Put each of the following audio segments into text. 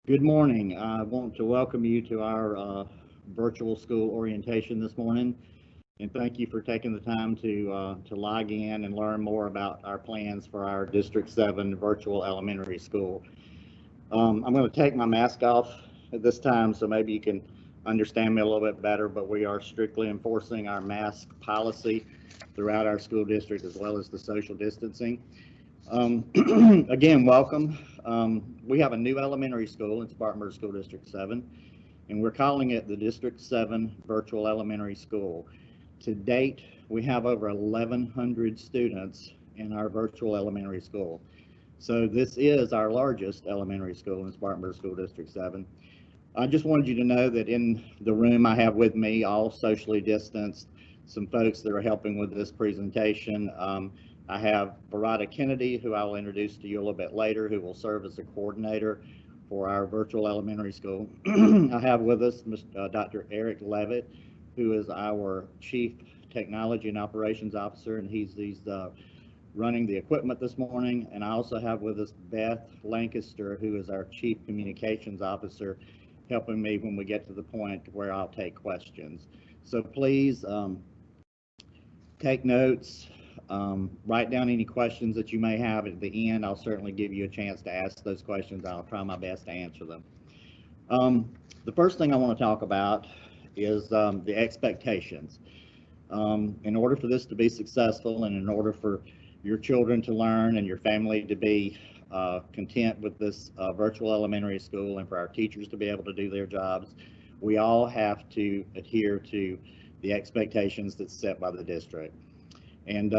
Good morning. I want to welcome you to our virtual school orientation this morning, and thank you for taking the time to log in and learn more about our plans for our District 7 virtual elementary school. I'm going to take my mask off at this time, so maybe you can understand me a little bit better, but we are strictly enforcing our mask policy throughout our school district as well as the social distancing. Again, welcome. We have a new elementary school in Spartanburg School District 7, and we're calling it the District 7 Virtual Elementary School. To date, we have over 1,100 students in our virtual elementary school. So this is our largest elementary school in Spartanburg School District 7. I just wanted you to know that in the room I have with me, all socially distanced, some folks that are helping with this presentation. I have Barada Kennedy, who I will introduce to you a little bit later, who will serve as the coordinator for our virtual elementary school. I have with us Dr. Eric Levitt, who is our Chief Technology and Operations Officer, and he's running the equipment this morning. And I also have with us Beth Lancaster, who is our Chief Communications Officer, helping me when we get to the point where I'll take questions. So please take notes. Write down any questions that you may have. At the end, I'll certainly give you a chance to ask those questions. I'll try my best to answer them. The first thing I want to talk about is the expectations. In order for this to be successful and in order for your children to learn and your family to be content with this virtual elementary school and for our teachers to be able to do their jobs, we all have to adhere to the expectations that's set by the district. And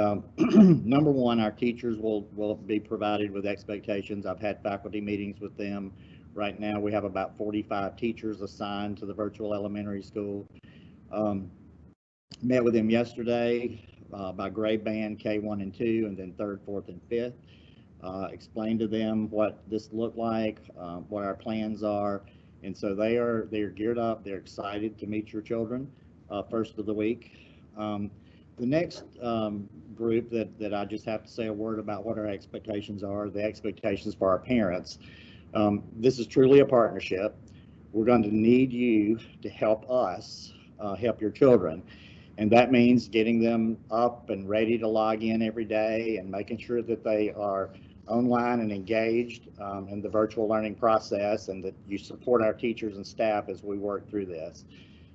number one, our teachers will be provided with expectations. I've had faculty meetings with them. Right now, we have about 45 teachers assigned to the virtual elementary school. Met with them yesterday by grade band K1 and 2, and then 3rd, 4th, and 5th. Explained to them what this looked like, what our plans are, and so they're geared up. They're excited to meet your children first of the week. The next group that I just have to say a word about what our expectations are, the expectations for our parents. This is truly a partnership. We're going to need you to help us help your children. And that means getting them up and ready to log in every day and making sure that they are online and engaged in the virtual learning process, and that you support our teachers and staff as we work through this.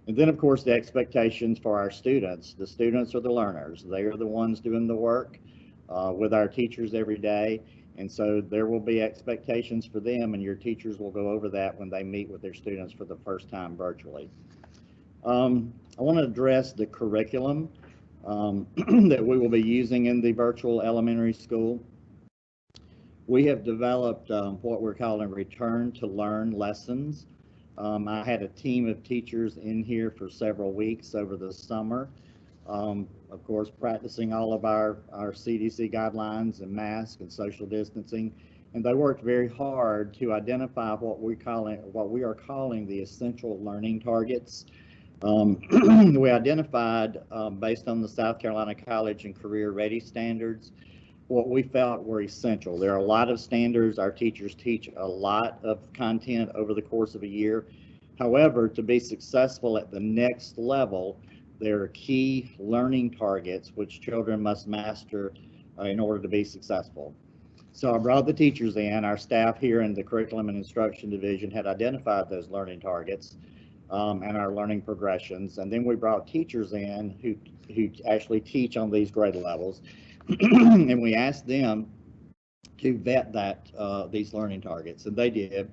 And then, of course, the expectations for our students. The students are the learners. They are the ones doing the work with our teachers every day. And so there will be expectations for them, and your teachers will go over that when they meet with their students for the first time virtually. I want to address the curriculum that we will be using in the virtual elementary school. We have developed what we're calling return to learn lessons. I had a team of teachers in here for several weeks over the summer, of course, practicing all of our CDC guidelines and masks and social distancing, and they worked very hard to identify what we are calling the essential learning targets. We identified, based on the South Carolina College and Career Ready standards, what we felt were essential. There are a lot of standards. Our teachers teach a lot of content over the course of a year. However, to be successful at the next level, there are key learning targets which children must master in order to be successful. So I brought the teachers in. Our staff here in the Curriculum and Instruction Division had identified those learning targets and our learning progressions. And then we brought teachers in who actually teach on these grade levels. And we asked them to vet these learning targets, and they did.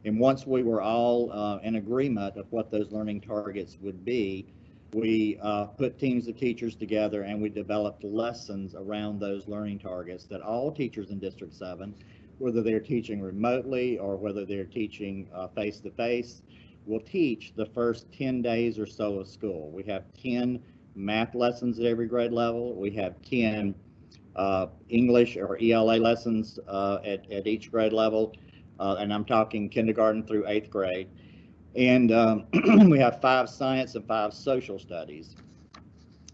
And once we were all in agreement of what those learning targets would be, we put teams of teachers together and we developed lessons around those learning targets that all teachers in District 7, whether they're teaching remotely or whether they're teaching face-to-face, will teach the first 10 days or so of school. We have 10 math lessons at every grade level. We have 10 English or ELA lessons at each grade level, and I'm talking kindergarten through 8th grade. And we have 5 science and 5 social studies.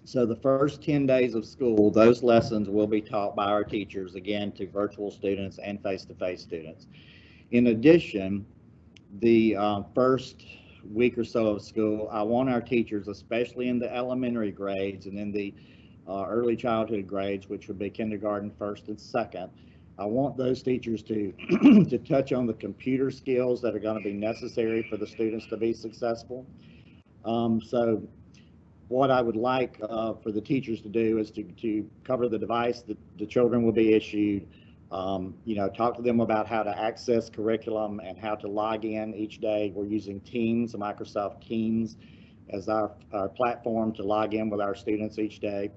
So the first 10 days of school, those lessons will be taught by our teachers, again, to virtual students and face-to-face students. In addition, the first week or so of school, I want our teachers, especially in the elementary grades and in the early childhood grades, which would be kindergarten, first and second, I want those teachers to to touch on the computer skills that are going to be necessary for the students to be successful. So what I would like for the teachers to do is to cover the device that the children will be issued, you know, talk to them about how to access curriculum and how to log in each day. We're using Teams, Microsoft Teams, as our platform to log in with our students each day.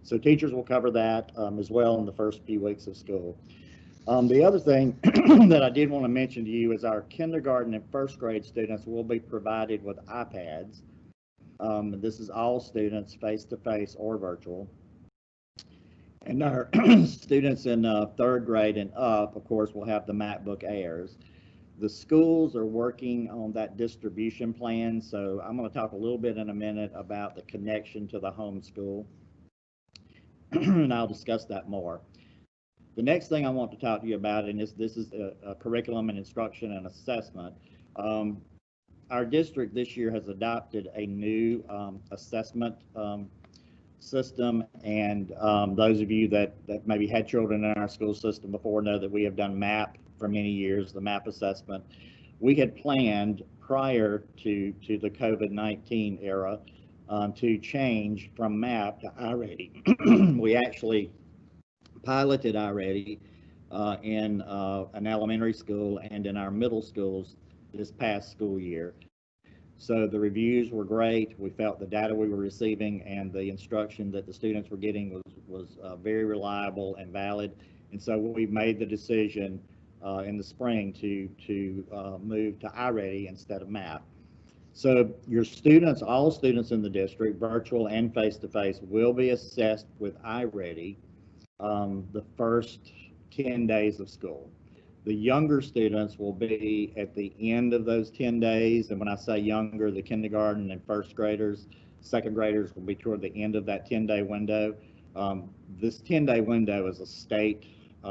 So teachers will cover that as well in the first few weeks of school. The other thing that I did want to mention to you is our kindergarten and first grade students will be provided with iPads. This is all students, face-to-face or virtual. And our students in third grade and up, of course, will have the MacBook Airs. The schools are working on that distribution plan, so I'm going to talk a little bit in a minute about the connection to the home school, and I'll discuss that more. The next thing I want to talk to you about, and this is a curriculum and instruction and assessment. Our district this year has adopted a new assessment system, and those of you that maybe had children in our school system before know that we have done MAP for many years, the MAP assessment. We had planned prior to the COVID-19 era to change from MAP to IReady. We actually piloted IReady in an elementary school and in our middle schools this past school year. So the reviews were great. We felt the data we were receiving and the instruction that the students were getting was very reliable and valid. And so we made the decision in the spring to move to IReady instead of MAP. So your students, all students in the district, virtual and face-to-face, will be assessed with IReady the first 10 days of school. The younger students will be at the end of those 10 days. And when I say younger, the kindergarten and first graders, second graders will be toward the end of that 10-day window. This 10-day window is a state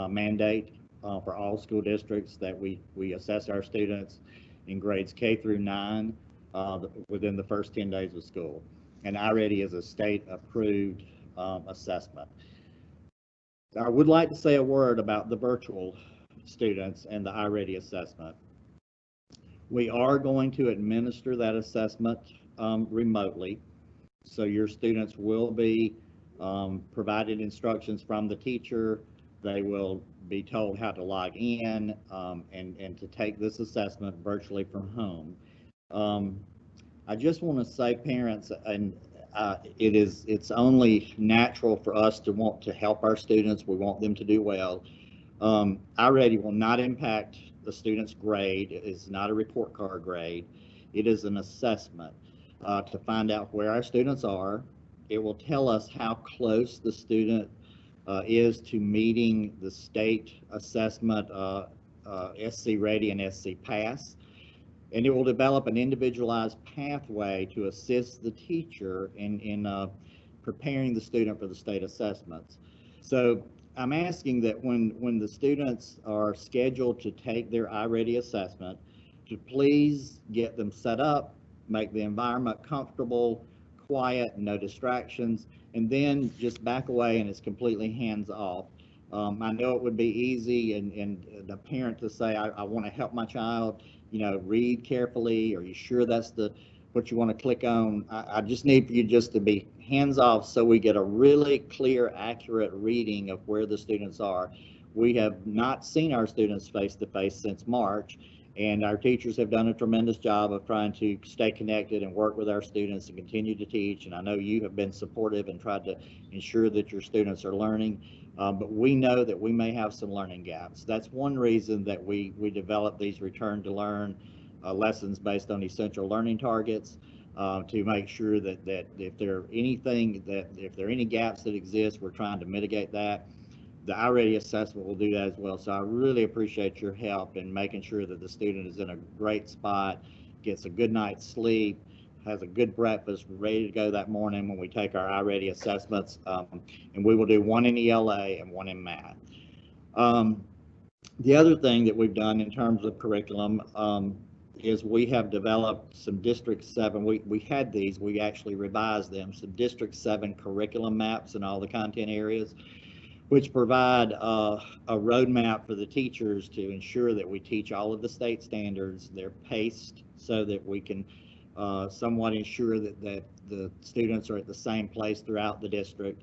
mandate for all school districts that we assess our students in grades K through 9 within the first 10 days of school. And IReady is a state approved assessment. I would like to say a word about the virtual students and the IReady assessment. We are going to administer that assessment remotely. So your students will be provided instructions from the teacher. They will be told how to log in and to take this assessment virtually from home. I just want to say, parents, and it's only natural for us to want to help our students. We want them to do well. IReady will not impact the student's grade. It is not a report card grade. It is an assessment to find out where our students are. It will tell us how close the student is to meeting the state assessment, SC Ready and SC Pass. And it will develop an individualized pathway to assist the teacher in preparing the student for the state assessments. So I'm asking that when the students are scheduled to take their IReady assessment, to please get them set up, make the environment comfortable, quiet, no distractions, and then just back away and it's completely hands off. I know it would be easy and the parent to say, I want to help my child, you know, read carefully. Are you sure that's what you want to click on? I just need for you just to be hands off so we get a really clear, accurate reading of where the students are. We have not seen our students face to face since March, and our teachers have done a tremendous job of trying to stay connected and work with our students and continue to teach. And I know you have been supportive and tried to ensure that your students are learning. But we know that we may have some learning gaps. That's one reason that we develop these return to learn lessons based on essential learning targets to make sure that if there are any gaps that exist, we're trying to mitigate that. The IReady assessment will do that as well. So I really appreciate your help in making sure that the student is in a great spot, gets a good night's sleep, has a good breakfast, ready to go that morning when we take our IReady assessments, and we will do one in ELA and one in math. The other thing that we've done in terms of curriculum, is we have developed some District 7, we had these, we actually revised them, some District 7 curriculum maps in all the content areas, which provide a roadmap for the teachers to ensure that we teach all of the state standards. They're paced so that we can somewhat ensure that the students are at the same place throughout the district.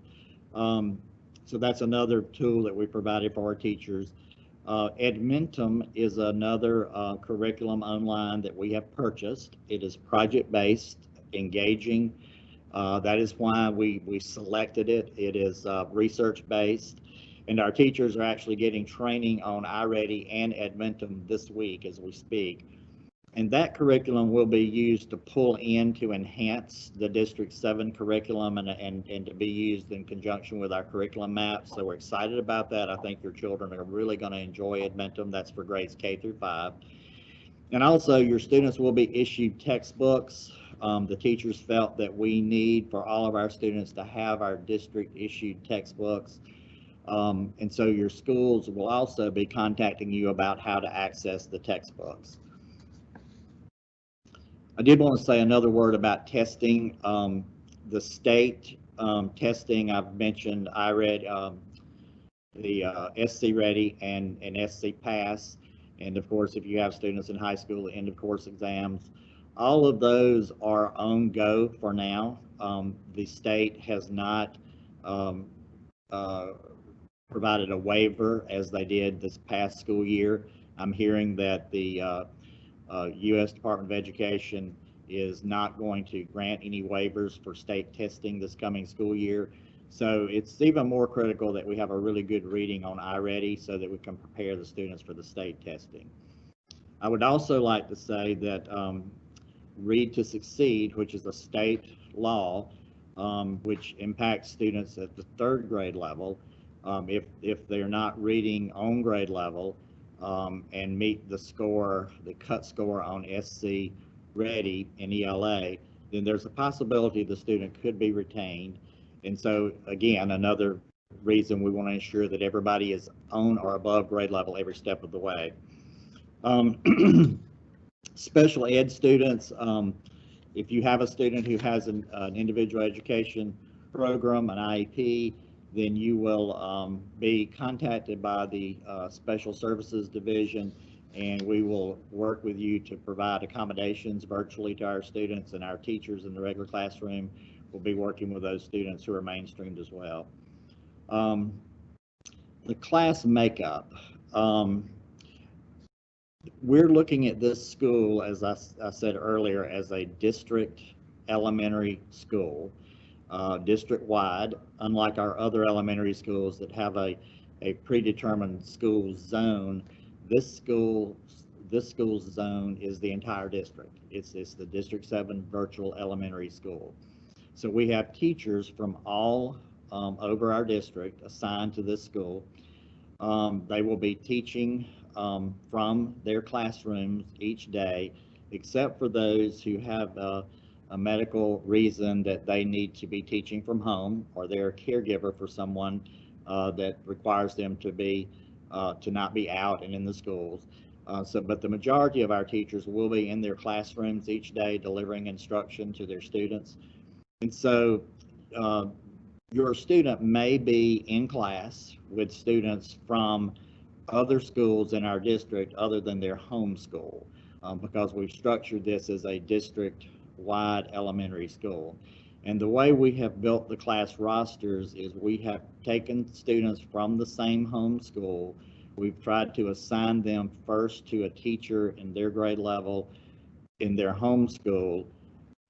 So that's another tool that we provided for our teachers. Edmentum is another curriculum online that we have purchased. It is project-based, engaging. That is why we selected it. It is research-based, and our teachers are actually getting training on IReady and Edmentum this week as we speak. And that curriculum will be used to pull in to enhance the District 7 curriculum and to be used in conjunction with our curriculum maps. So we're excited about that. I think your children are really going to enjoy Edmentum. That's for grades K through 5. And also your students will be issued textbooks. The teachers felt that we need for all of our students to have our district issued textbooks. And so your schools will also be contacting you about how to access the textbooks. I did want to say another word about testing. The state testing, I've mentioned IReady, the SC Ready and SC Pass. And of course, if you have students in high school, the end of course exams, all of those are on go for now. The state has not provided a waiver as they did this past school year. I'm hearing that the U.S. Department of Education is not going to grant any waivers for state testing this coming school year. So it's even more critical that we have a really good reading on IReady so that we can prepare the students for the state testing. I would also like to say that Read to Succeed, which is a state law, which impacts students at the 3rd grade level, if they're not reading on grade level, and meet the score, the cut score on SC Ready and ELA, then there's a possibility the student could be retained. And so again, another reason we want to ensure that everybody is on or above grade level every step of the way. Special ed students, if you have a student who has an individual education program, an IEP, then you will be contacted by the Special Services Division, and we will work with you to provide accommodations virtually to our students, and our teachers in the regular classroom will be working with those students who are mainstreamed as well. The class makeup. We're looking at this school, as I said earlier, as a district elementary school. District-wide, unlike our other elementary schools that have a predetermined school zone. This school's zone is the entire district. It's the District 7 virtual elementary school. So we have teachers from all over our district assigned to this school. They will be teaching from their classrooms each day, except for those who have a medical reason that they need to be teaching from home, or they're a caregiver for someone that requires them to not be out and in the schools. But the majority of our teachers will be in their classrooms each day delivering instruction to their students. And so your student may be in class with students from other schools in our district other than their home school, because we've structured this as a district-wide elementary school. And the way we have built the class rosters is we have taken students from the same home school. We've tried to assign them first to a teacher in their grade level in their home school,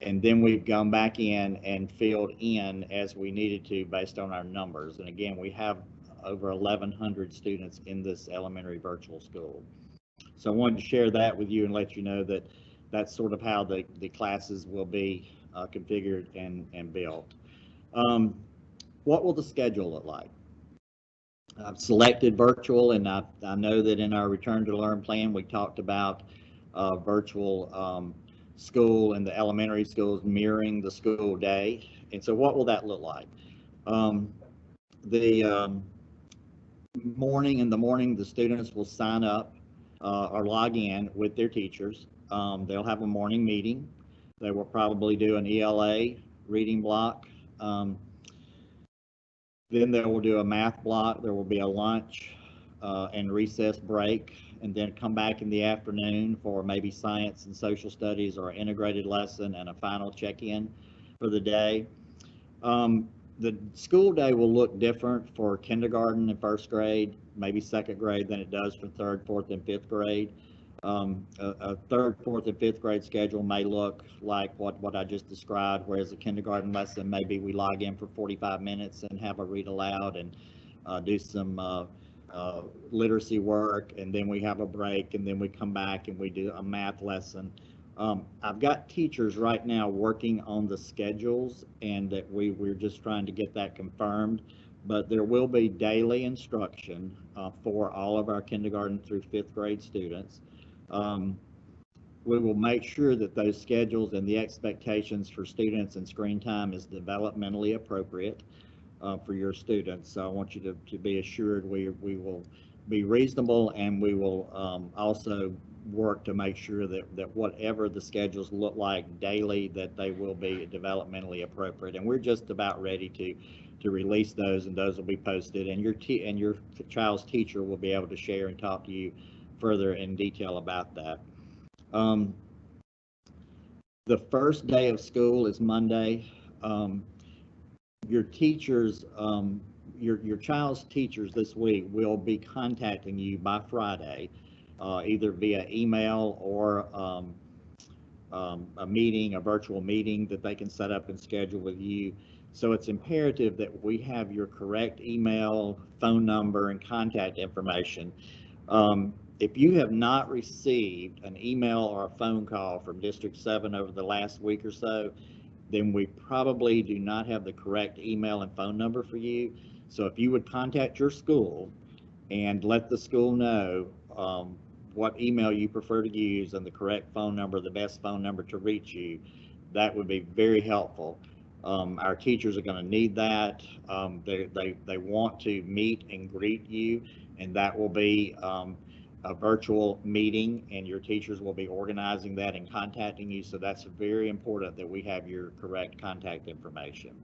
and then we've gone back in and filled in as we needed to based on our numbers. And again, we have over 1,100 students in this elementary virtual school. So I wanted to share that with you and let you know that that's sort of how the classes will be configured and built. What will the schedule look like? I've selected virtual, and I know that in our Return to Learn plan, we talked about virtual school and the elementary schools mirroring the school day. And so what will that look like? The morning, the students will sign up or log in with their teachers. they'll have a morning meeting. They will probably do an ELA reading block. Then they will do a math block. There will be a lunch and recess break, and then come back in the afternoon for maybe science and social studies or an integrated lesson and a final check-in for the day. The school day will look different for kindergarten and first grade, maybe second grade, than it does for third, fourth, and fifth grade. A third, fourth, and fifth grade schedule may look like what I just described, whereas a kindergarten lesson, maybe we log in for 45 minutes and have a read aloud and do some literacy work, and then we have a break, and then we come back and we do a math lesson. I've got teachers right now working on the schedules, and that we're just trying to get that confirmed, but there will be daily instruction for all of our kindergarten through fifth grade students. We will make sure that those schedules and the expectations for students and screen time is developmentally appropriate for your students. So I want you to be assured we will be reasonable, and we will also work to make sure that whatever the schedules look like daily, that they will be developmentally appropriate. And we're just about ready to release those, and those will be posted, and your child's teacher will be able to share and talk to you further in detail about that. The first day of school is Monday. Your teachers, your child's teachers this week will be contacting you by Friday, either via email or a meeting, a virtual meeting that they can set up and schedule with you. So it's imperative that we have your correct email, phone number, and contact information. If you have not received an email or a phone call from District 7 over the last week or so, then we probably do not have the correct email and phone number for you. So if you would contact your school and let the school know what email you prefer to use and the correct phone number, the best phone number to reach you, that would be very helpful. Our teachers are going to need that. They want to meet and greet you, and that will be a virtual meeting, and your teachers will be organizing that and contacting you. So that's very important that we have your correct contact information.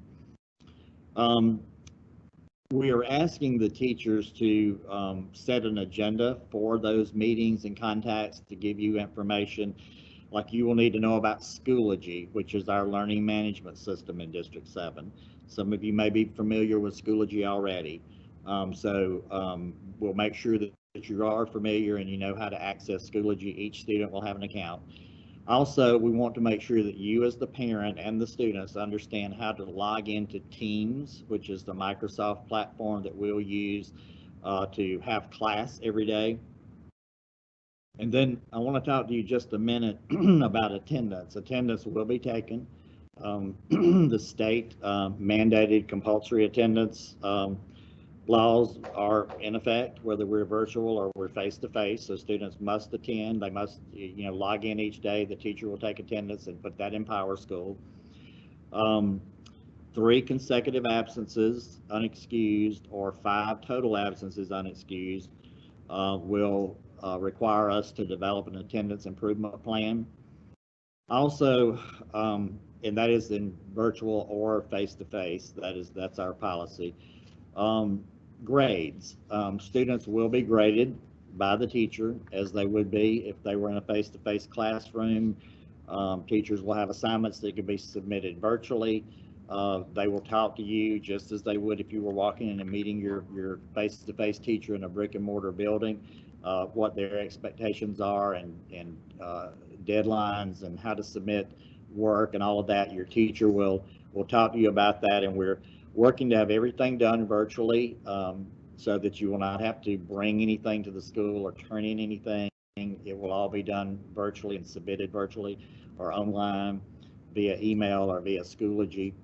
We are asking the teachers to set an agenda for those meetings and contacts to give you information. Like, you will need to know about Schoology, which is our learning management system in District 7. Some of you may be familiar with Schoology already. We'll make sure that you are familiar and you know how to access Schoology. Each student will have an account. Also, we want to make sure that you as the parent and the students understand how to log into Teams, which is the Microsoft platform that we'll use to have class every day. And then I want to talk to you just a minute about attendance. Attendance will be taken. The state mandated compulsory attendance laws are in effect, whether we're virtual or we're face-to-face. So students must attend. They must, log in each day. The teacher will take attendance and put that in PowerSchool. 3 consecutive absences unexcused or 5 total absences unexcused will require us to develop an attendance improvement plan. Also, and that is in virtual or face-to-face. That's our policy. Grades. Students will be graded by the teacher as they would be if they were in a face-to-face classroom. Teachers will have assignments that can be submitted virtually. They will talk to you just as they would if you were walking in and meeting your face-to-face teacher in a brick and mortar building, what their expectations are and deadlines and how to submit work and all of that. Your teacher will talk to you about that, and we're working to have everything done virtually so that you will not have to bring anything to the school or turn in anything. It will all be done virtually and submitted virtually or online via email or via Schoology.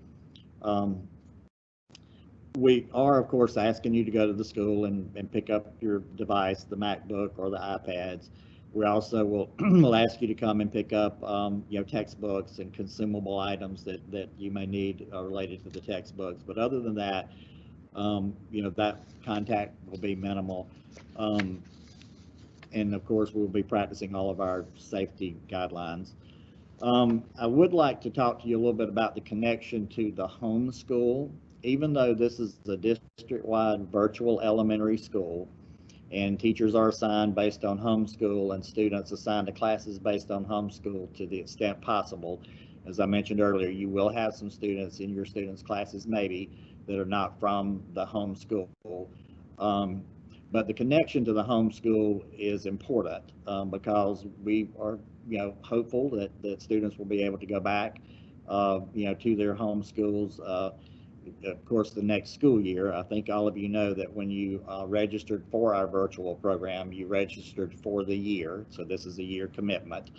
We are, of course, asking you to go to the school and pick up your device, the MacBook or the iPads. We also will ask you to come and pick up textbooks and consumable items that you may need related to the textbooks. But other than that, that contact will be minimal. and of course, we'll be practicing all of our safety guidelines. I would like to talk to you a little bit about the connection to the homeschool. Even though this is a district-wide virtual elementary school, and teachers are assigned based on homeschool and students assigned to classes based on homeschool to the extent possible. As I mentioned earlier, you will have some students in your students' classes maybe that are not from the homeschool. But the connection to the homeschool is important because we are, hopeful that students will be able to go back, to their home schools. Of course, the next school year. I think all of you know that when you registered for our virtual program, you registered for the year. So this is a year commitment.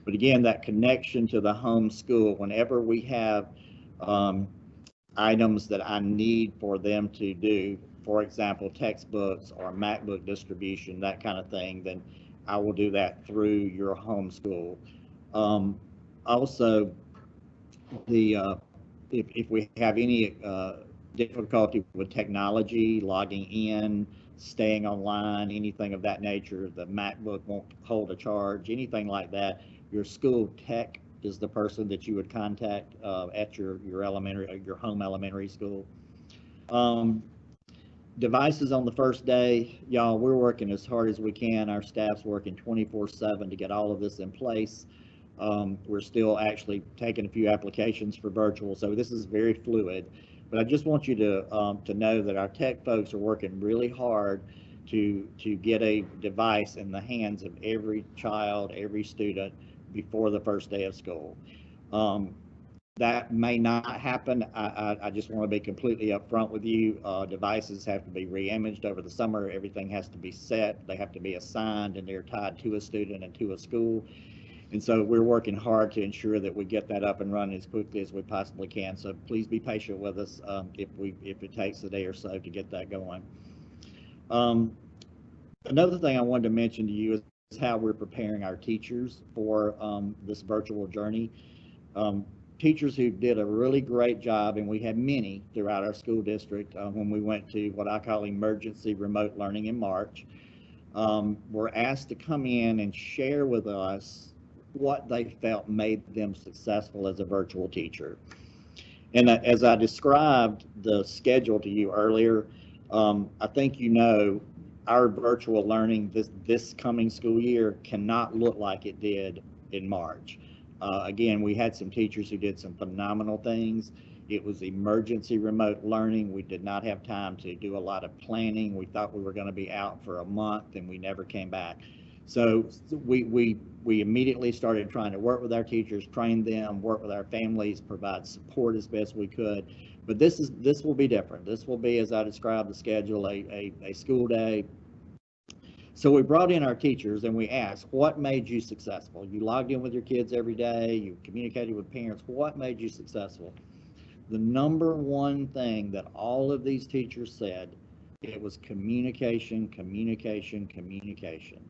But again, that connection to the home school, whenever we have items that I need for them to do, for example, textbooks or MacBook distribution, that kind of thing, then I will do that through your home school. Also, if we have any difficulty with technology, logging in, staying online, anything of that nature, the MacBook won't hold a charge, anything like that, your school tech is the person that you would contact at your home elementary school. Devices on the first day, y'all, we're working as hard as we can. Our staff's working 24/7 to get all of this in place. We're still actually taking a few applications for virtual, so this is very fluid. But I just want you to know that our tech folks are working really hard to get a device in the hands of every child, every student before the first day of school. That may not happen. I just want to be completely upfront with you. Devices have to be re-imaged over the summer. Everything has to be set. They have to be assigned, and they're tied to a student and to a school. And so we're working hard to ensure that we get that up and running as quickly as we possibly can. So please be patient with us if it takes a day or so to get that going. Another thing I wanted to mention to you is how we're preparing our teachers for this virtual journey. Teachers who did a really great job, and we had many throughout our school district when we went to what I call emergency remote learning in March, were asked to come in and share with us what they felt made them successful as a virtual teacher. And as I described the schedule to you earlier, I think our virtual learning this coming school year cannot look like it did in March. Again, we had some teachers who did some phenomenal things. It was emergency remote learning. We did not have time to do a lot of planning. We thought we were going to be out for a month, and we never came back. So we immediately started trying to work with our teachers, train them, work with our families, provide support as best we could. But this will be different. This will be, as I described the schedule, a school day. So we brought in our teachers and we asked, what made you successful? You logged in with your kids every day, you communicated with parents, what made you successful? The number one thing that all of these teachers said, it was communication, communication, communication.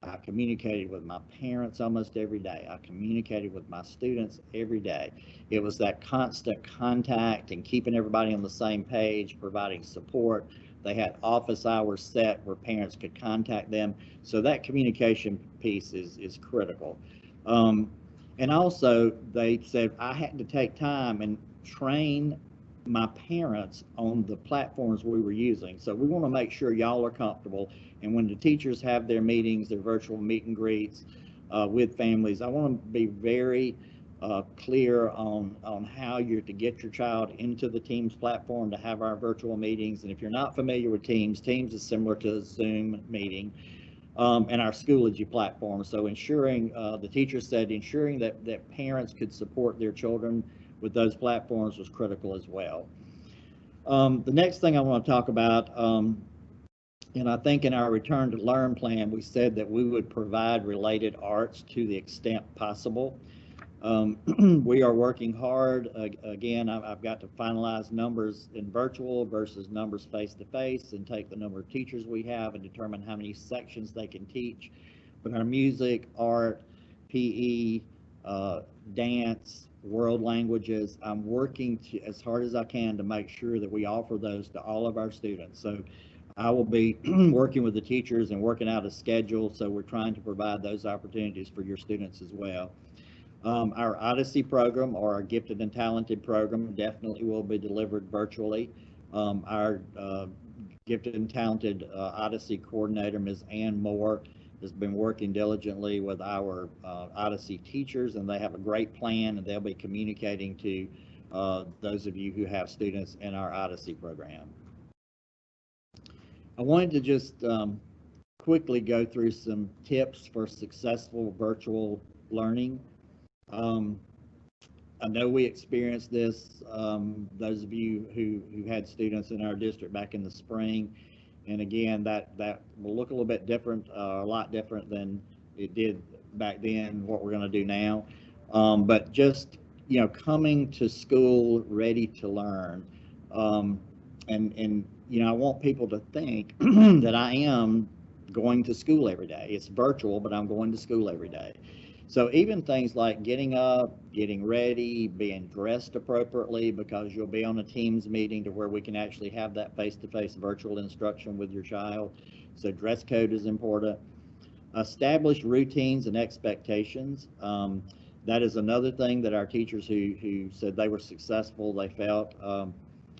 I communicated with my parents almost every day. I communicated with my students every day. It was that constant contact and keeping everybody on the same page, providing support. They had office hours set where parents could contact them. So that communication piece is critical. And also, they said I had to take time and train my parents on the platforms we were using. So we want to make sure y'all are comfortable. And when the teachers have their meetings, their virtual meet and greets with families, I want to be very clear on how you're to get your child into the Teams platform to have our virtual meetings. And if you're not familiar with Teams, Teams is similar to a Zoom meeting and our Schoology platform. So ensuring, the teacher said, ensuring that parents could support their children with those platforms was critical as well. The next thing I want to talk about, and I think in our Return to Learn plan, we said that we would provide related arts to the extent possible. We are working hard. Again, I've got to finalize numbers in virtual versus numbers face-to-face and take the number of teachers we have and determine how many sections they can teach. But our music, art, PE, dance, world languages, I'm working as hard as I can to make sure that we offer those to all of our students. So I will be working with the teachers and working out a schedule, so we're trying to provide those opportunities for your students as well. Our Odyssey program, or our Gifted and Talented program, definitely will be delivered virtually. Our Gifted and Talented Odyssey coordinator, Ms. Ann Moore, has been working diligently with our Odyssey teachers, and they have a great plan, and they'll be communicating to those of you who have students in our Odyssey program. I wanted to just quickly go through some tips for successful virtual learning. I know we experienced this, those of you who had students in our district back in the spring, and again, that will look a little bit different, a lot different than it did back then, what we're going to do now. But just, coming to school ready to learn. And I want people to think that I am going to school every day. It's virtual, but I'm going to school every day. So even things like getting up, getting ready, being dressed appropriately, because you'll be on a Teams meeting to where we can actually have that face-to-face virtual instruction with your child. So dress code is important. Establish routines and expectations. That is another thing that our teachers who said they were successful, they felt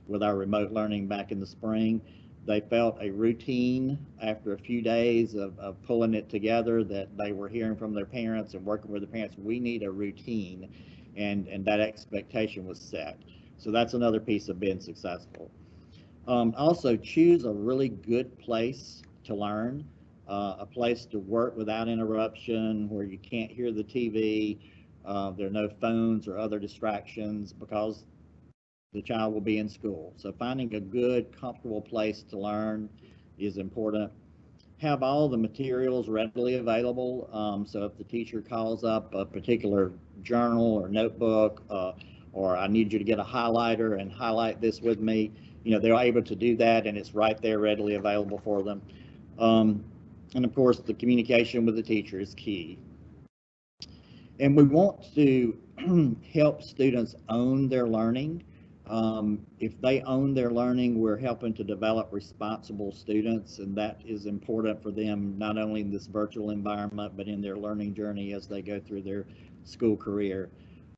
with our remote learning back in the spring. They felt a routine after a few days of pulling it together, that they were hearing from their parents and working with the parents. We need a routine, and that expectation was set. So that's another piece of being successful. Also, choose a really good place to learn, a place to work without interruption, where you can't hear the TV, there are no phones or other distractions, because the child will be in school. So finding a good, comfortable place to learn is important. Have all the materials readily available. So if the teacher calls up a particular journal or notebook, or I need you to get a highlighter and highlight this with me, they're able to do that, and it's right there readily available for them. And of course, the communication with the teacher is key. And we want to help students own their learning. If they own their learning, we're helping to develop responsible students, and that is important for them, not only in this virtual environment, but in their learning journey as they go through their school career.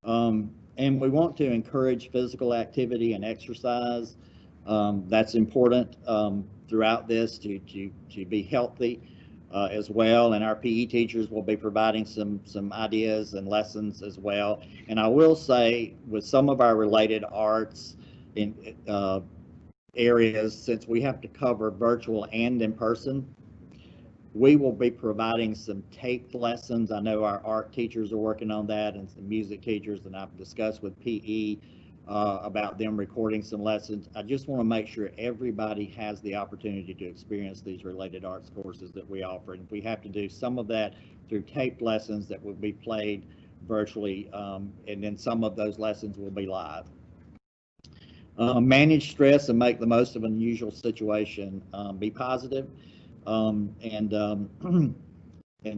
And we want to encourage physical activity and exercise. That's important throughout this to be healthy as well. And our PE teachers will be providing some ideas and lessons as well. And I will say, with some of our related arts in areas, since we have to cover virtual and in person, we will be providing some taped lessons. I know our art teachers are working on that, and some music teachers, and I've discussed with PE about them recording some lessons. I just want to make sure everybody has the opportunity to experience these related arts courses that we offer. And we have to do some of that through taped lessons that will be played virtually, and then some of those lessons will be live. Manage stress and make the most of an unusual situation. Be positive, and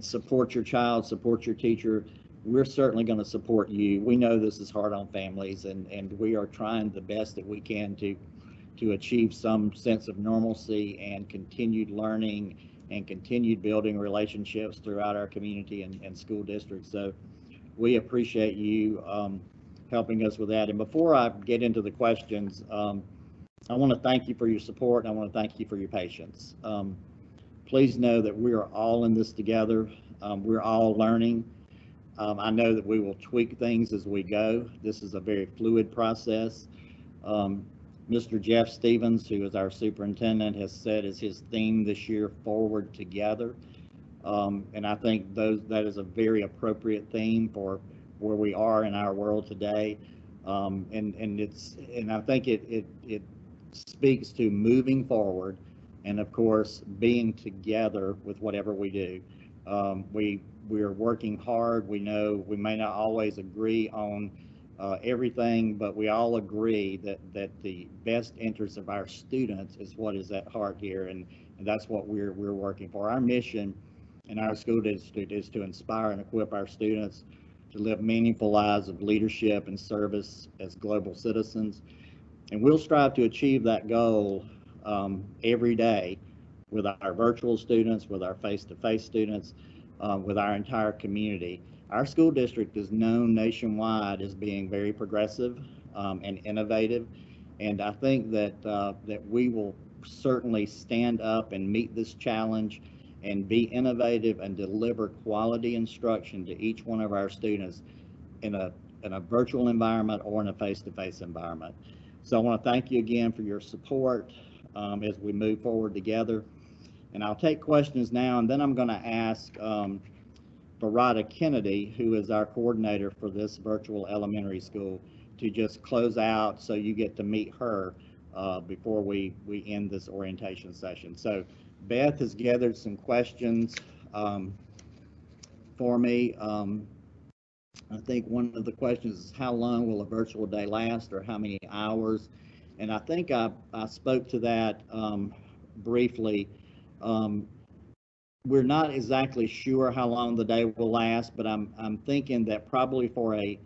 support your child, support your teacher. We're certainly going to support you. We know this is hard on families, and we are trying the best that we can to achieve some sense of normalcy and continued learning and continued building relationships throughout our community and school districts. So we appreciate you helping us with that. And before I get into the questions, I want to thank you for your support, and I want to thank you for your patience. Please know that we are all in this together. We're all learning. I know that we will tweak things as we go. This is a very fluid process. Mr. Jeff Stevens, who is our superintendent, has said as his theme this year, "Forward Together." And I think that is a very appropriate theme for where we are in our world today. And I think it speaks to moving forward, and of course being together with whatever we do. We are working hard. We know we may not always agree on everything, but we all agree that the best interest of our students is what is at heart here, and that's what we're working for. Our mission in our school district is to inspire and equip our students to live meaningful lives of leadership and service as global citizens, and we'll strive to achieve that goal every day with our virtual students, with our face-to-face students, with our entire community. Our school district is known nationwide as being very progressive and innovative, and I think that that we will certainly stand up and meet this challenge and be innovative and deliver quality instruction to each one of our students in a virtual environment or in a face-to-face environment. So I want to thank you again for your support as we move forward together. And I'll take questions now, and then I'm going to ask Barada Kennedy, who is our coordinator for this virtual elementary school, to just close out so you get to meet her before we end this orientation session. So Beth has gathered some questions for me. I think one of the questions is how long will a virtual day last, or how many hours? And I think I spoke to that briefly. We're not exactly sure how long the day will last, but I'm thinking that probably for a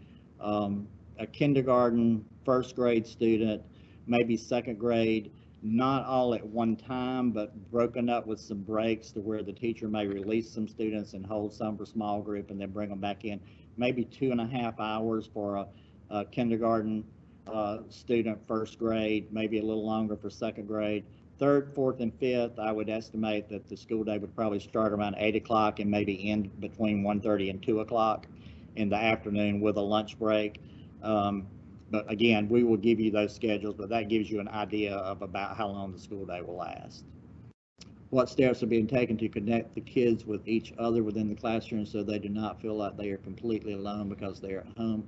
kindergarten, first grade student, maybe second grade, not all at one time, but broken up with some breaks to where the teacher may release some students and hold some for small group and then bring them back in. Maybe 2.5 hours for a kindergarten student, first grade, maybe a little longer for second grade. Third, fourth, and fifth, I would estimate that the school day would probably start around 8 o'clock and maybe end between 1:30 and 2 o'clock in the afternoon with a lunch break. But again, we will give you those schedules, but that gives you an idea of about how long the school day will last. What steps are being taken to connect the kids with each other within the classroom so they do not feel like they are completely alone because they are at home?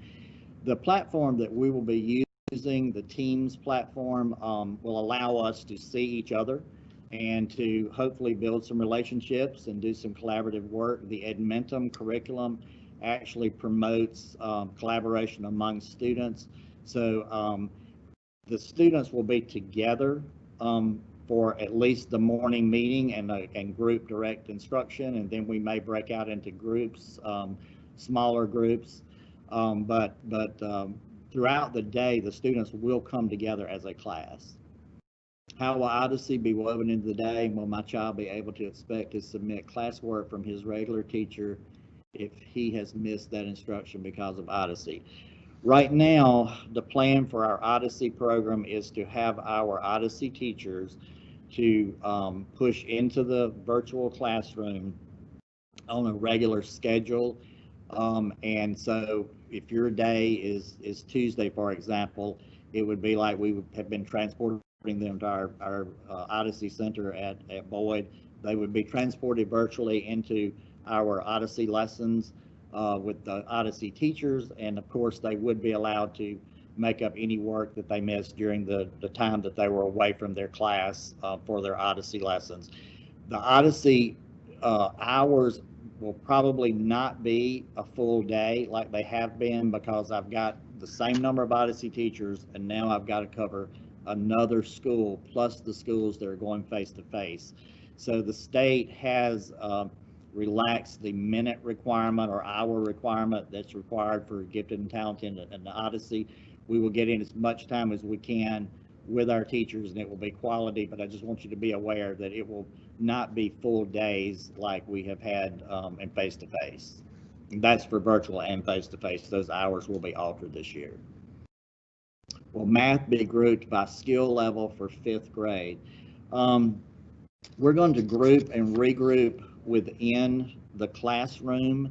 The platform that we will be using, the Teams platform, will allow us to see each other and to hopefully build some relationships and do some collaborative work. The Edmentum curriculum actually promotes collaboration among students. So the students will be together for at least the morning meeting and group direct instruction, and then we may break out into groups, smaller groups. But throughout the day, the students will come together as a class. How will Odyssey be woven into the day? Will my child be able to expect to submit classwork from his regular teacher if he has missed that instruction because of Odyssey? Right now, the plan for our Odyssey program is to have our Odyssey teachers to push into the virtual classroom on a regular schedule. And so if your day is Tuesday, for example, it would be like we would have been transporting them to our Odyssey Center at Boyd. They would be transported virtually into our Odyssey lessons with the Odyssey teachers, and of course they would be allowed to make up any work that they missed during the time that they were away from their class for their Odyssey lessons. The Odyssey hours will probably not be a full day like they have been, because I've got the same number of Odyssey teachers, and now I've got to cover another school plus the schools that are going face to face. So the state has relaxed the minute requirement or hour requirement that's required for gifted and talented and the Odyssey. We will get in as much time as we can with our teachers, and it will be quality, but I just want you to be aware that it will not be full days like we have had in face-to-face. That's for virtual and face-to-face. Those hours will be altered this year. Will math be grouped by skill level for fifth grade? We're going to group and regroup within the classroom.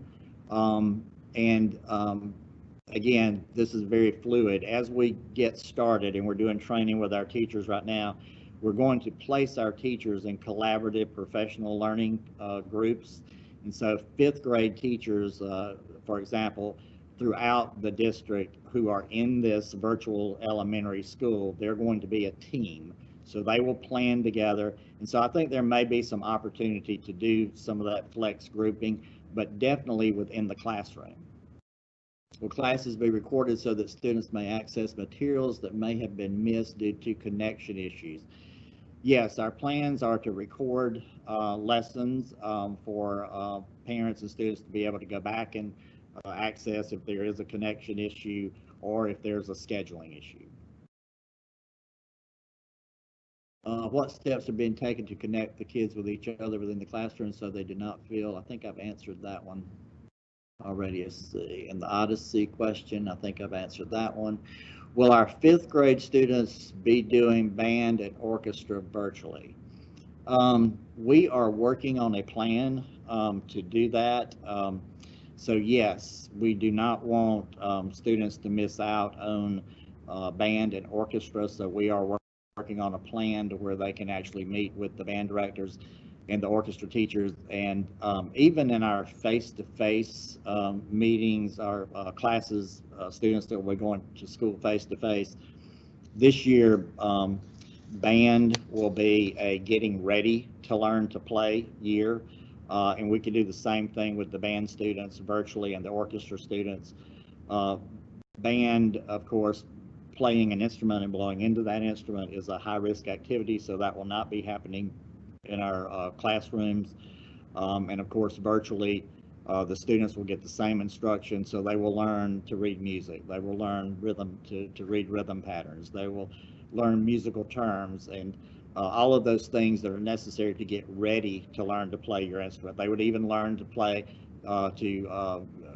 Again, this is very fluid. As we get started, and we're doing training with our teachers right now, we're going to place our teachers in collaborative professional learning groups. And so fifth grade teachers, for example, throughout the district who are in this virtual elementary school, they're going to be a team. So they will plan together. And so I think there may be some opportunity to do some of that flex grouping, but definitely within the classroom. Will classes be recorded so that students may access materials that may have been missed due to connection issues? Yes, our plans are to record lessons for parents and students to be able to go back and access if there is a connection issue or if there's a scheduling issue. What steps are being taken to connect the kids with each other within the classroom so they do not feel? I think I've answered that one already. Let's see. And the Odyssey question, I think I've answered that one. Will our fifth grade students be doing band and orchestra virtually? We are working on a plan to do that. So yes, we do not want students to miss out on band and orchestra. So we are working on a plan to where they can actually meet with the band directors and the orchestra teachers. And even in our face-to-face meetings, our classes, students that will be going to school face-to-face, this year, band will be a getting ready to learn to play year. And we can do the same thing with the band students virtually and the orchestra students. Band, of course, playing an instrument and blowing into that instrument is a high-risk activity, so that will not be happening in our classrooms. And of course, virtually, the students will get the same instruction, so they will learn to read music. They will learn rhythm, to read rhythm patterns. They will learn musical terms and all of those things that are necessary to get ready to learn to play your instrument. They would even learn to play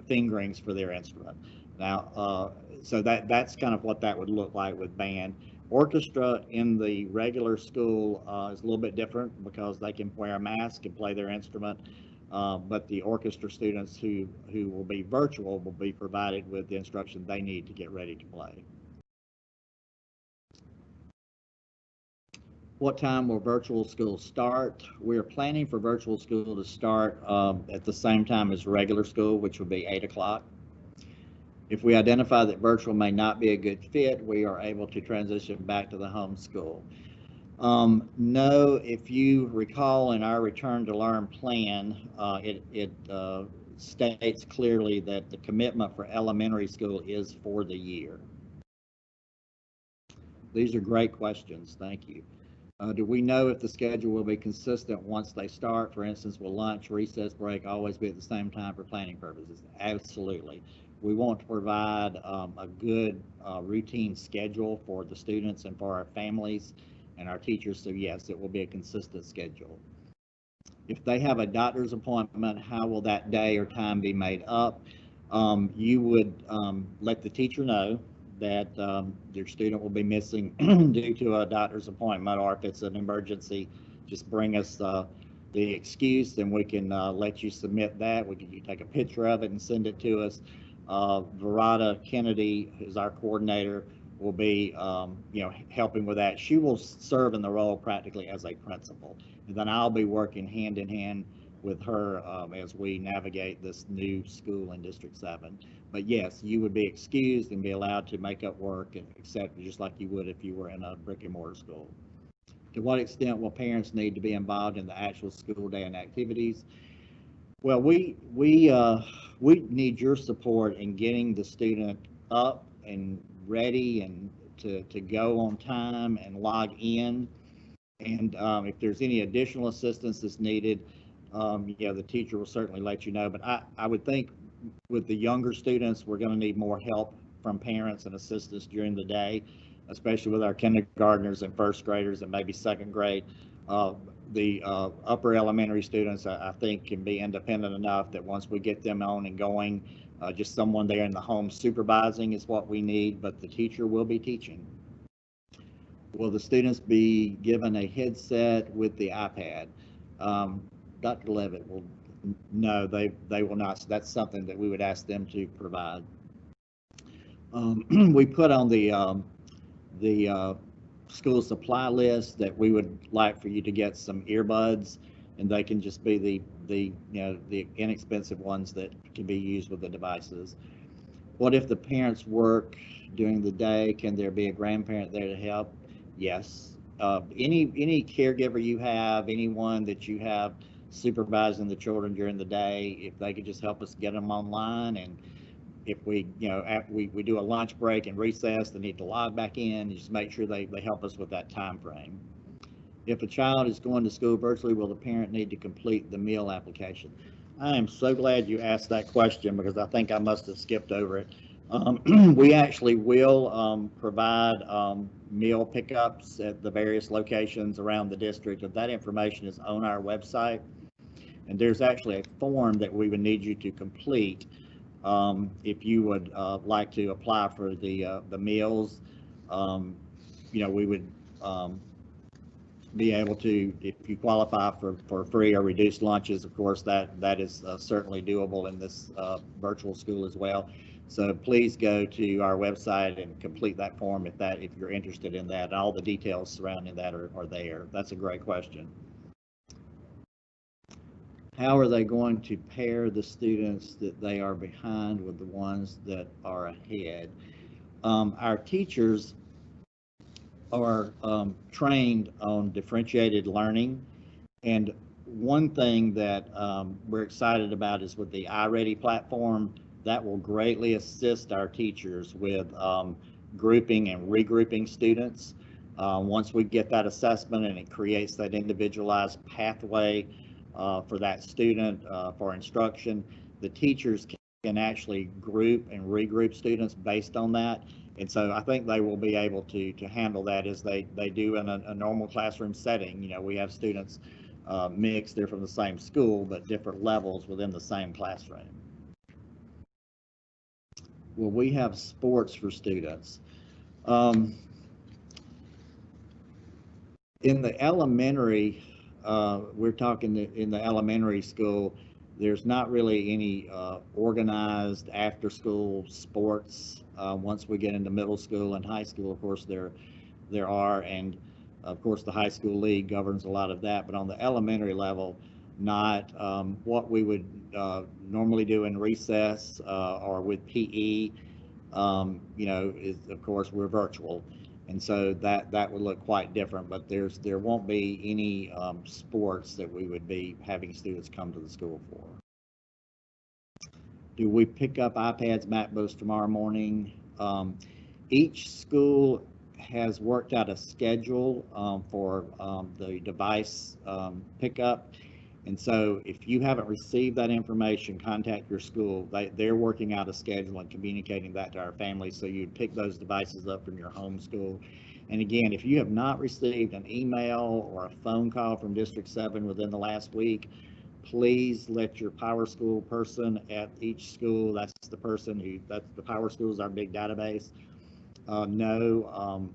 fingerings for their instrument. Now, so that's kind of what that would look like with band. Orchestra in the regular school is a little bit different because they can wear a mask and play their instrument. But the orchestra students who will be virtual will be provided with the instruction they need to get ready to play. What time will virtual school start? We're planning for virtual school to start at the same time as regular school, which will be 8 o'clock. If we identify that virtual may not be a good fit, we are able to transition back to the home school. No, if you recall in our return to learn plan, it states clearly that the commitment for elementary school is for the year. These are great questions. Thank you. Do we know if the schedule will be consistent once they start? For instance, will lunch, recess, break always be at the same time for planning purposes? Absolutely. We want to provide a good routine schedule for the students and for our families and our teachers. So yes, it will be a consistent schedule. If they have a doctor's appointment, how will that day or time be made up? You would let the teacher know that your student will be missing due to a doctor's appointment, or if it's an emergency, just bring us the excuse and we can let you submit that. You take a picture of it and send it to us. Verada Kennedy, who's our coordinator, will be helping with that. She will serve in the role practically as a principal, and then I'll be working hand in hand with her as we navigate this new school in District 7. But yes, you would be excused and be allowed to make up work, except just like you would if you were in a brick and mortar school. To what extent will parents need to be involved in the actual school day and activities? Well, we need your support in getting the student up and ready and to go on time and log in. And if there's any additional assistance that's needed, the teacher will certainly let you know. But I would think with the younger students, we're going to need more help from parents and assistants during the day, especially with our kindergartners and first graders and maybe second grade. The upper elementary students, I think, can be independent enough that once we get them on and going, just someone there in the home supervising is what we need, but the teacher will be teaching. Will the students be given a headset with the iPad? Dr. Levitt will, no, they will not. So that's something that we would ask them to provide. We put on the school supply list that we would like for you to get some earbuds, and they can just be the inexpensive ones that can be used with the devices. What if the parents work during the day? Can there be a grandparent there to help? Yes. Any caregiver you have, anyone that you have supervising the children during the day, if they could just help us get them online, and if we, after we do a lunch break and recess, they need to log back in, just make sure they help us with that time frame. If a child is going to school virtually, will the parent need to complete the meal application? I am so glad you asked that question because I think I must have skipped over it. We actually will provide meal pickups at the various locations around the district, and that information is on our website. And there's actually a form that we would need you to complete if you would like to apply for the meals. We would be able to, if you qualify for free or reduced lunches, of course, that is certainly doable in this virtual school as well. So please go to our website and complete that form if you're interested in that. All the details surrounding that are there. That's a great question. How are they going to pair the students that they are behind with the ones that are ahead? Our teachers are trained on differentiated learning, and one thing that we're excited about is with the IReady platform, that will greatly assist our teachers with grouping and regrouping students. Once we get that assessment and it creates that individualized pathway for that student for instruction, the teachers can actually group and regroup students based on that. And so I think they will be able to handle that as they do in a normal classroom setting. We have students mixed, they're from the same school, but different levels within the same classroom. Will we have sports for students? In the elementary, we're talking in the elementary school, there's not really any organized after-school sports. Once we get into middle school and high school, of course, there are, and of course the high school league governs a lot of that, but on the elementary level, not what we would normally do in recess or with PE, is, of course, we're virtual. And so that would look quite different, but there won't be any sports that we would be having students come to the school for. Do we pick up iPads, MacBooks tomorrow morning? Each school has worked out a schedule for the device pickup. And so if you haven't received that information, contact your school. They're working out a schedule and communicating that to our families, so you'd pick those devices up from your home school. And again, if you have not received an email or a phone call from District 7 within the last week, please let your Power School person at each school, that's the Power School is our big database, know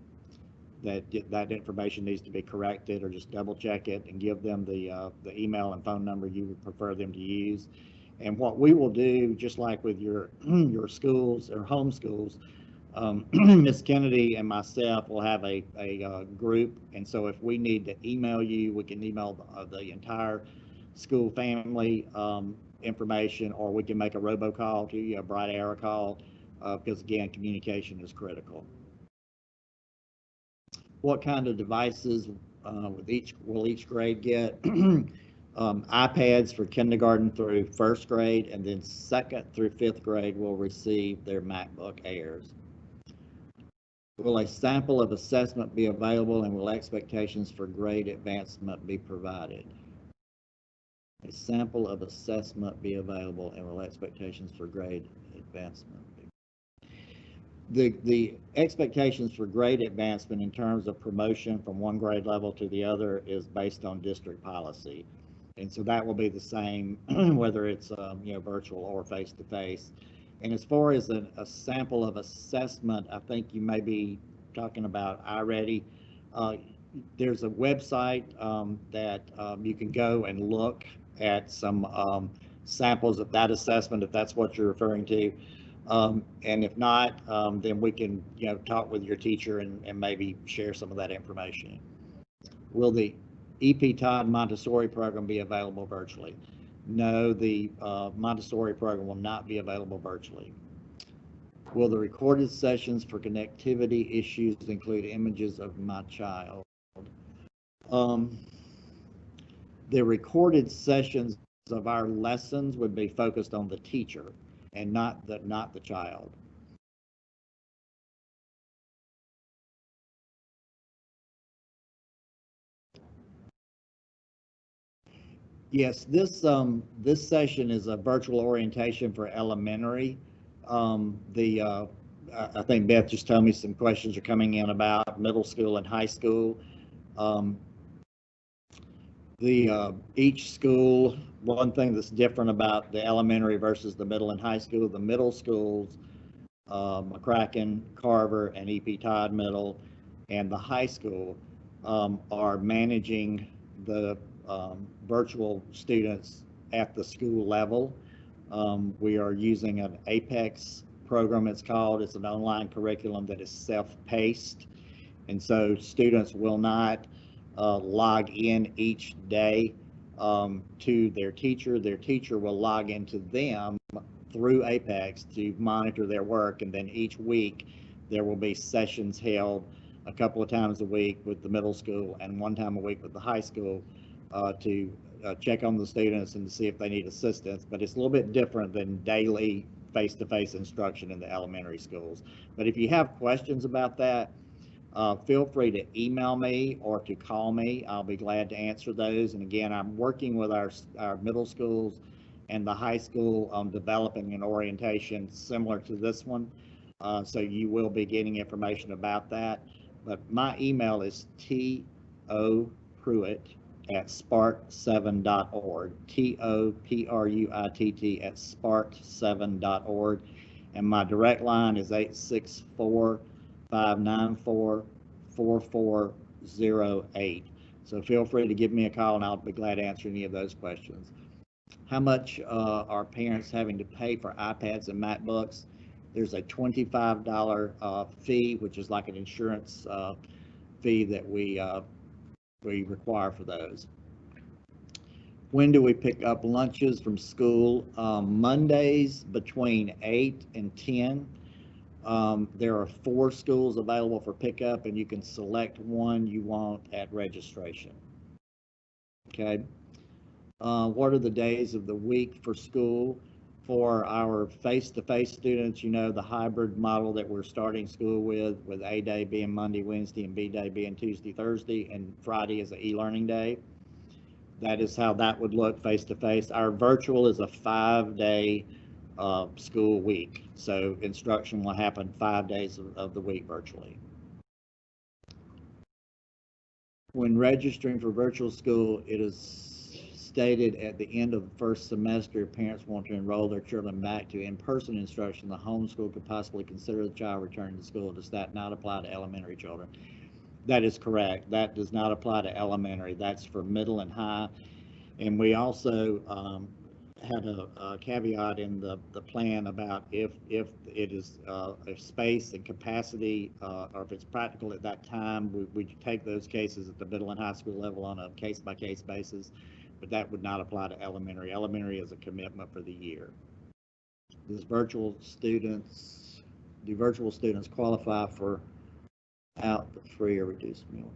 that information needs to be corrected, or just double check it and give them the email and phone number you would prefer them to use. And what we will do, just like with your your schools or home schools, Ms. Kennedy and myself will have a group, and so if we need to email you, we can email the entire school family information, or we can make a robocall to you, a bright arrow call, because again, communication is critical. What kind of devices will each grade get? iPads for kindergarten through first grade, and then second through fifth grade will receive their MacBook Airs. Will a sample of assessment be available, and will expectations for grade advancement be provided? A sample of assessment be available, and will expectations for grade advancement be? The expectations for grade advancement in terms of promotion from one grade level to the other is based on district policy. And so that will be the same whether it's virtual or face-to-face. And as far as a sample of assessment, I think you may be talking about IReady. There's a website that you can go and look at some samples of that assessment, if that's what you're referring to. And if not, then we can talk with your teacher and maybe share some of that information. Will the EP Todd Montessori program be available virtually? No, the Montessori program will not be available virtually. Will the recorded sessions for connectivity issues include images of my child? The recorded sessions of our lessons would be focused on the teacher and not the child. Yes, this session is a virtual orientation for elementary. I think Beth just told me some questions are coming in about middle school and high school. Um, each school, one thing that's different about the elementary versus the middle and high school, the middle schools, McCracken, Carver, and E.P. Todd Middle, and the high school are managing the virtual students at the school level. We are using an APEX program, it's called. It's an online curriculum that is self-paced, and so students will not log in each day to their teacher. Their teacher will log into them through Apex to monitor their work, and then each week there will be sessions held a couple of times a week with the middle school and one time a week with the high school to check on the students and to see if they need assistance. But it's a little bit different than daily face-to-face instruction in the elementary schools. But if you have questions about that, feel free to email me or to call me. I'll be glad to answer those. And again, I'm working with our middle schools and the high school on developing an orientation similar to this one. So you will be getting information about that. But my email is topruitt@spark7.org, TOPRUITT at spark7.org. And my direct line is 864-594-4408. So feel free to give me a call and I'll be glad to answer any of those questions. How much are parents having to pay for iPads and MacBooks? There's a $25 fee, which is like an insurance fee that we require for those. When do we pick up lunches from school? Mondays between 8 and 10. There are 4 schools available for pickup, and you can select one you want at registration. Okay. What are the days of the week for school? For our face-to-face students, you know, the hybrid model that we're starting school with A day being Monday, Wednesday, and B day being Tuesday, Thursday, and Friday is an e-learning day. That is how that would look face-to-face. Our virtual is a 5-day school week. So instruction will happen 5 days of the week virtually. When registering for virtual school, it is stated at the end of the first semester, if parents want to enroll their children back to in-person instruction, the homeschool could possibly consider the child returning to school. Does that not apply to elementary children? That is correct. That does not apply to elementary. That's for middle and high. And we also had a caveat in the plan about if it is if space and capacity or if it's practical at that time, we take those cases at the middle and high school level on a case-by-case basis, but that would not apply to elementary. Elementary is a commitment for the year. Do virtual students qualify for out the free or reduced meal?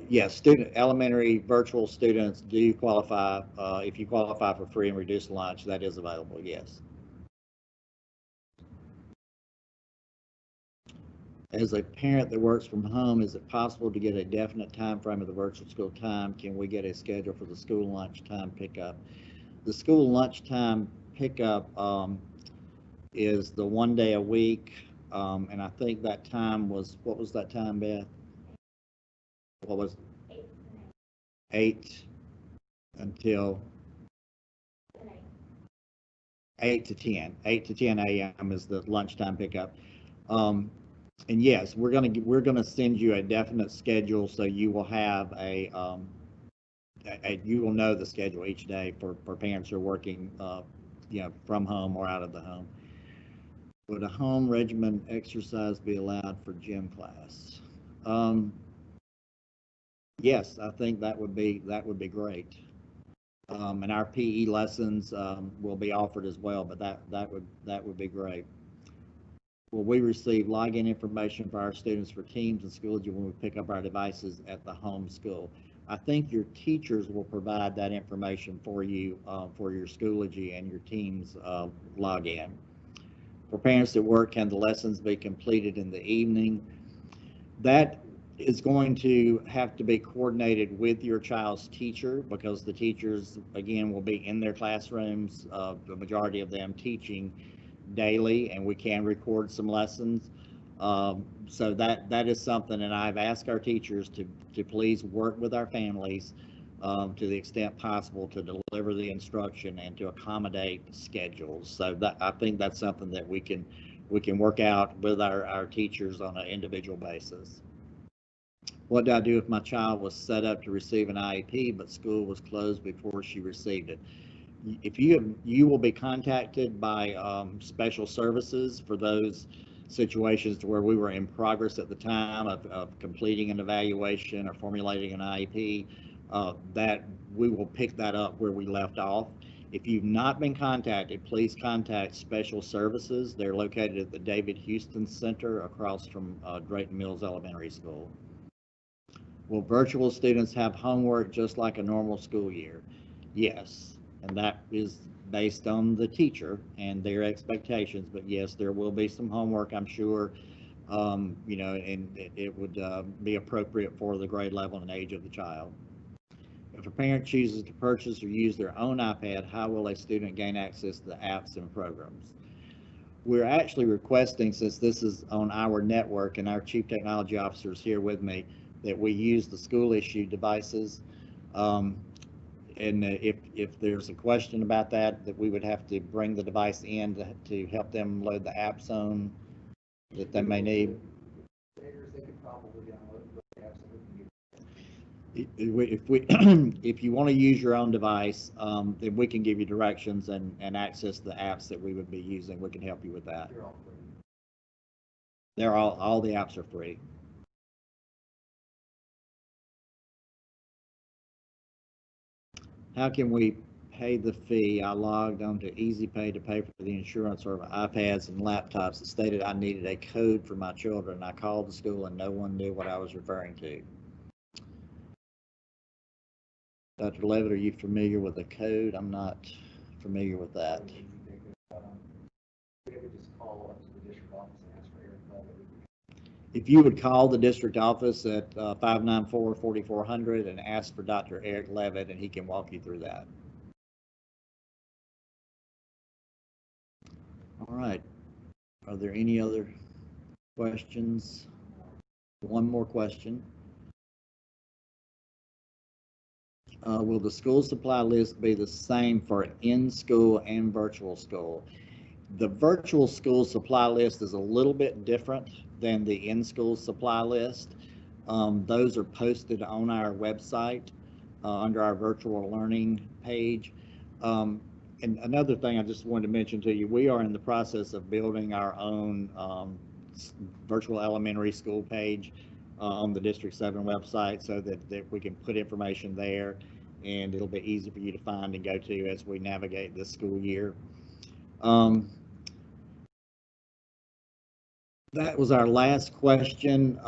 Yes, elementary virtual students do qualify. If you qualify for free and reduced lunch, that is available, yes. As a parent that works from home, is it possible to get a definite time frame of the virtual school time? Can we get a schedule for the school lunch time pickup? The school lunch time pickup is the 1 day a week, and I think that time was, what was that time, Beth? What was it? 8 until 8 to 10 a.m. is the lunchtime pickup. And yes, we're gonna send you a definite schedule, so you will have you will know the schedule each day for parents who are working from home or out of the home. Would a home regimen exercise be allowed for gym class? Yes, I think that would be great. And our PE lessons will be offered as well, but that would be great. Will we receive login information for our students for Teams and Schoology when we pick up our devices at the home school? I think your teachers will provide that information for you for your Schoology and your Teams login. For parents at work, can the lessons be completed in the evening? That is going to have to be coordinated with your child's teacher, because the teachers, again, will be in their classrooms, the majority of them teaching daily, and we can record some lessons. So that is something, and I've asked our teachers to please work with our families to the extent possible to deliver the instruction and to accommodate schedules. So that, I think that's something that we can work out with our teachers on an individual basis. What do I do if my child was set up to receive an IEP, but school was closed before she received it? If you will be contacted by special services for those situations to where we were in progress at the time of completing an evaluation or formulating an IEP, that we will pick that up where we left off. If you've not been contacted, please contact special services. They're located at the David Houston Center across from Drayton Mills Elementary School. Will virtual students have homework just like a normal school year? Yes, and that is based on the teacher and their expectations, but yes, there will be some homework, I'm sure, you know, and it would be appropriate for the grade level and age of the child. If a parent chooses to purchase or use their own iPad, how will a student gain access to the apps and programs? We're actually requesting, since this is on our network and our Chief Technology Officer is here with me, that we use the school issued devices. And if there's a question about that, that we would have to bring the device in to help them load the apps on that they may need. If you want to use your own device, then we can give you directions and access the apps that we would be using. We can help you with that. They're all the apps are free. How can we pay the fee? I logged on to EasyPay to pay for the insurance or iPads and laptops. It stated I needed a code for my children. I called the school and no one knew what I was referring to. Dr. Levitt, are you familiar with the code? I'm not familiar with that. If you would call the district office at 594-4400 and ask for Dr. Eric Levitt, and he can walk you through that. All right. Are there any other questions? One more question. Will the school supply list be the same for in-school and virtual school? The virtual school supply list is a little bit different than the in-school supply list. Those are posted on our website under our virtual learning page. And another thing I just wanted to mention to you, we are in the process of building our own virtual elementary school page on the District 7 website, so that we can put information there and it'll be easy for you to find and go to as we navigate this school year. That was our last question,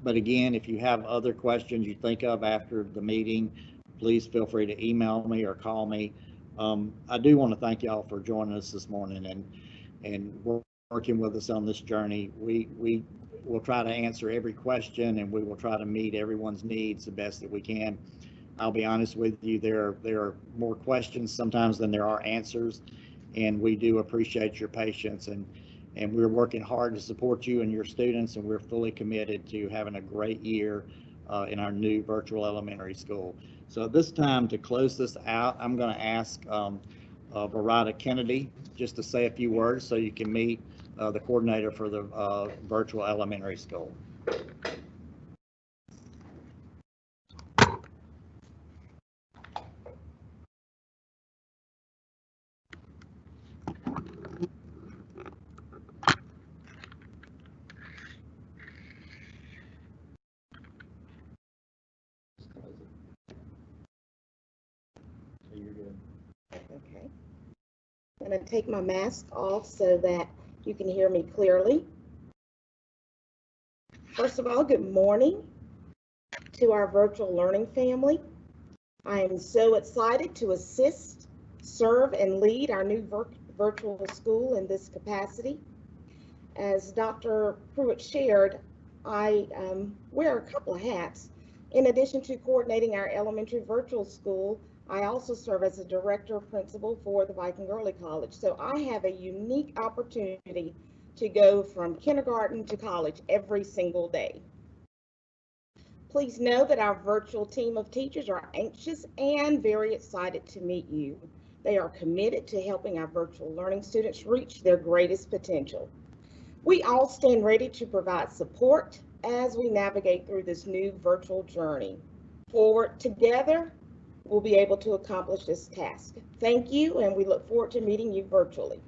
but again, if you have other questions you think of after the meeting, please feel free to email me or call me. I do want to thank y'all for joining us this morning and working with us on this journey. We will try to answer every question and we will try to meet everyone's needs the best that we can. I'll be honest with you, there are more questions sometimes than there are answers, and we do appreciate your patience, and we're working hard to support you and your students, and we're fully committed to having a great year in our new virtual elementary school. So at this time, to close this out, I'm going to ask Verada Kennedy just to say a few words so you can meet the coordinator for the virtual elementary school. Okay. I'm going to take my mask off so that you can hear me clearly. First of all, good morning to our virtual learning family. I am so excited to assist, serve, and lead our new virtual school in this capacity. As Dr. Pruitt shared, I wear a couple of hats. In addition to coordinating our elementary virtual school, I also serve as a director principal for the Viking Early College. So I have a unique opportunity to go from kindergarten to college every single day. Please know that our virtual team of teachers are anxious and very excited to meet you. They are committed to helping our virtual learning students reach their greatest potential. We all stand ready to provide support as we navigate through this new virtual journey. Forward together, we'll be able to accomplish this task. Thank you, and we look forward to meeting you virtually.